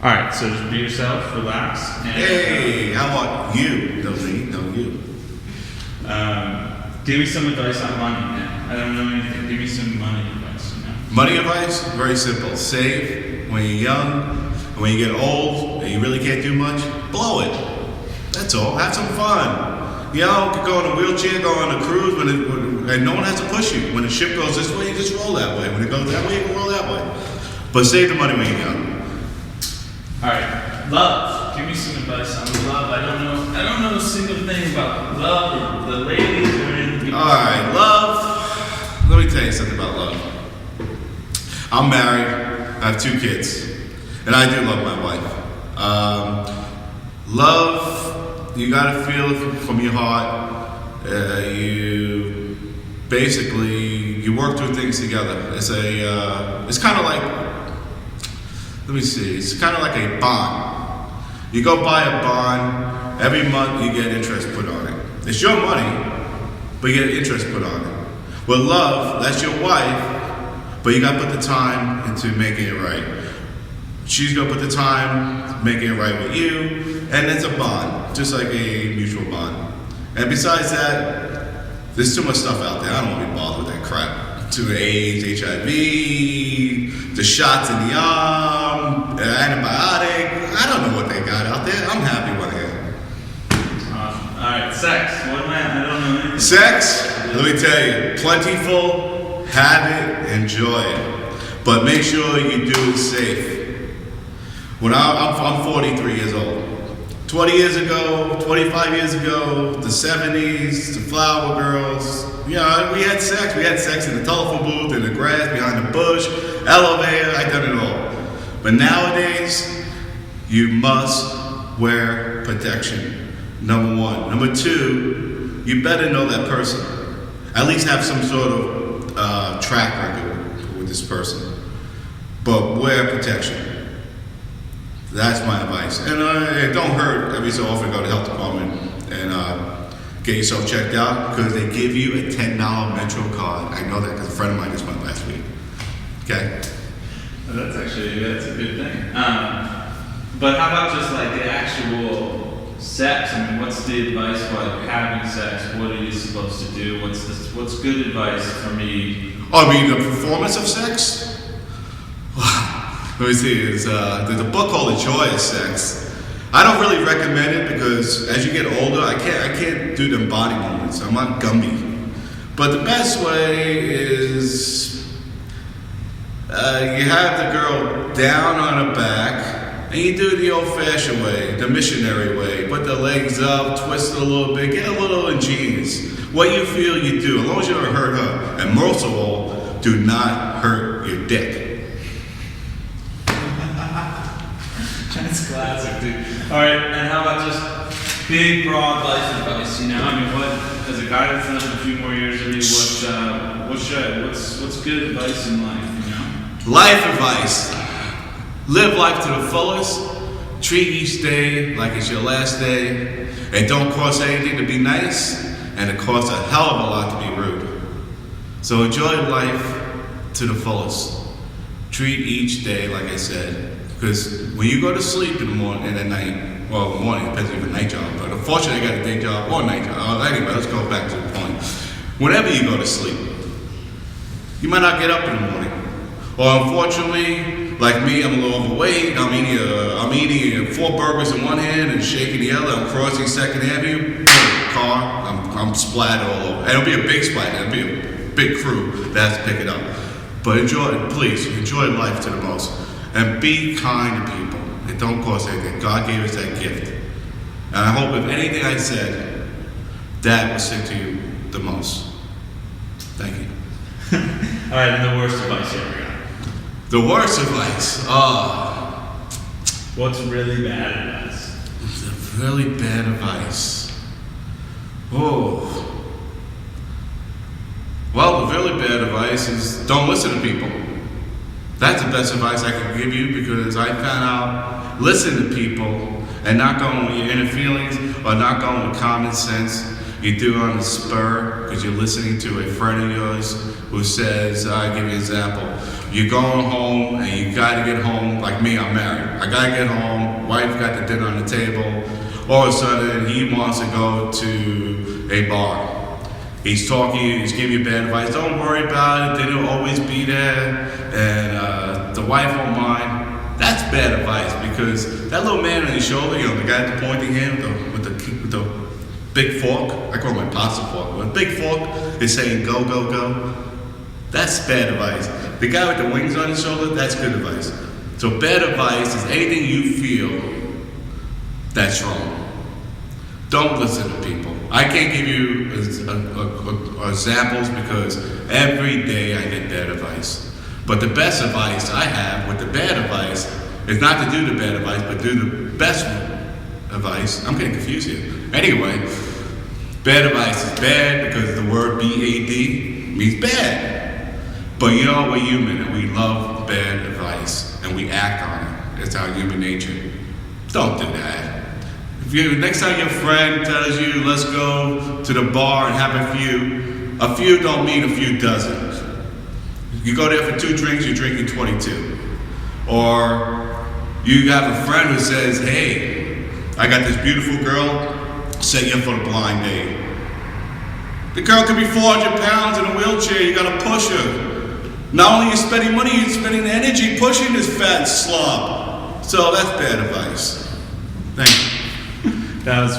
All right, so just be yourself, relax. And, Hey, how about you? No me, no you. Give me some advice on money, man. I don't know anything. Give me some money advice. You know? Money advice? Very simple. Save when you're young, and when you get old and you really can't do much, blow it. That's all. Have some fun. You know, you could go in a wheelchair, go on a cruise, and no one has to push you. When the ship goes this way, you just roll that way. When it goes that way, you can roll that way. But save the money when you're young. All right, love. Give me some advice on love. I don't know a single thing about love or the ladies or anything. All right, love. Let me tell you something about love. I'm married. I have 2 kids, and I do love my wife. Love, you gotta feel it from your heart. You basically you work through things together. It's kind of like. Let me see, it's kind of like a bond. You go buy a bond, every month you get interest put on it. It's your money, but you get interest put on it. With love, that's your wife, but you gotta put the time into making it right. She's gonna put the time making it right with you, and it's a bond, just like a mutual bond. And besides that, there's too much stuff out there. I don't want to be bothered with that crap. To AIDS, HIV, the shots in the arm, antibiotic. I don't know what they got out there. I'm happy with it. All right, sex. What am I don't know anything. Sex, let me tell you, plentiful, have it, enjoy it. But make sure you do it safe. When I'm 43 years old. 20 years ago, 25 years ago, the 70s, the flower girls, you know, we had sex. We had sex in the telephone booth, in the grass, behind the bush, elevator, I done it all. But nowadays, you must wear protection, number 1. Number 2, you better know that person. At least have some sort of track record with this person. But wear protection. That's my advice. And it don't hurt every so often go to the health department and get yourself checked out because they give you a $10 Metro card. I know that because a friend of mine just went last week. Okay? Well, that's a good thing. But how about just like the actual sex? I mean, what's the advice while you're having sex? What are you supposed to do? What's good advice for me? Oh, I mean, the performance of sex? Let me see, there's a book called The Joy of Sex. I don't really recommend it because as you get older, I can't do them body movements. I'm not Gumby. But the best way is you have the girl down on her back and you do it the old-fashioned way, the missionary way. Put the legs up, twist it a little bit, get a little ingenious. What you feel, you do, as long as you don't hurt her. And most of all, do not hurt your dick. That's classic, dude. All right, and how about just big, broad life advice? You know, I mean, what as a guy that's lived a few more years than you, what's good advice in life? You know, life advice: live life to the fullest. Treat each day like it's your last day. It don't cost anything to be nice, and it costs a hell of a lot to be rude. So enjoy life to the fullest. Treat each day like I said. Because when you go to sleep in the morning and at night, well, in the morning, it depends if you have a night job, but unfortunately I got a day job or a night job. Anyway, let's go back to the point. Whenever you go to sleep, you might not get up in the morning. Or unfortunately, like me, I'm a little overweight. I'm eating 4 burgers in one hand and shaking the other. I'm crossing 2nd Avenue, car, I'm splattered all over. And it'll be a big splatter. It'll be a big crew that has to pick it up. But please, enjoy life to the most. And be kind to people. It don't cost anything. God gave us that gift. And I hope if anything I said, that will stick to you the most. Thank you. All right, and the worst advice you ever got? The worst advice? What's really bad advice? The really bad advice. Oh. Well, the really bad advice is don't listen to people. That's the best advice I can give you because I found out listen to people and not going with your inner feelings or not going with common sense. You do it on the spur because you're listening to a friend of yours who says, I'll give you an example. You're going home and you gotta get home, like me, I'm married. I gotta get home, wife got the dinner on the table. All of a sudden, he wants to go to a bar. He's talking, he's giving you bad advice. Don't worry about it, they'll always be there. And the wife won't mind. That's bad advice because that little man on his shoulder, the guy at the pointing hand with the big fork, I call it my pasta fork, but a big fork is saying go, go, go. That's bad advice. The guy with the wings on his shoulder, that's good advice. So bad advice is anything you feel that's wrong. Don't listen to people. I can't give you examples because every day I get bad advice. But the best advice I have with the bad advice is not to do the bad advice, but do the best advice. I'm getting confused here. Anyway, bad advice is bad because the word B-A-D means bad. But we're human and we love bad advice and we act on it. It's our human nature. Don't do that. Next time your friend tells you, let's go to the bar and have a few don't mean a few dozen. You go there for 2 drinks, you're drinking 22. Or you have a friend who says, hey, I got this beautiful girl, set you up for the blind date. The girl could be 400 pounds in a wheelchair, you gotta push her. Not only are you spending money, you're spending energy pushing this fat slob. So that's bad advice. Thank you. That was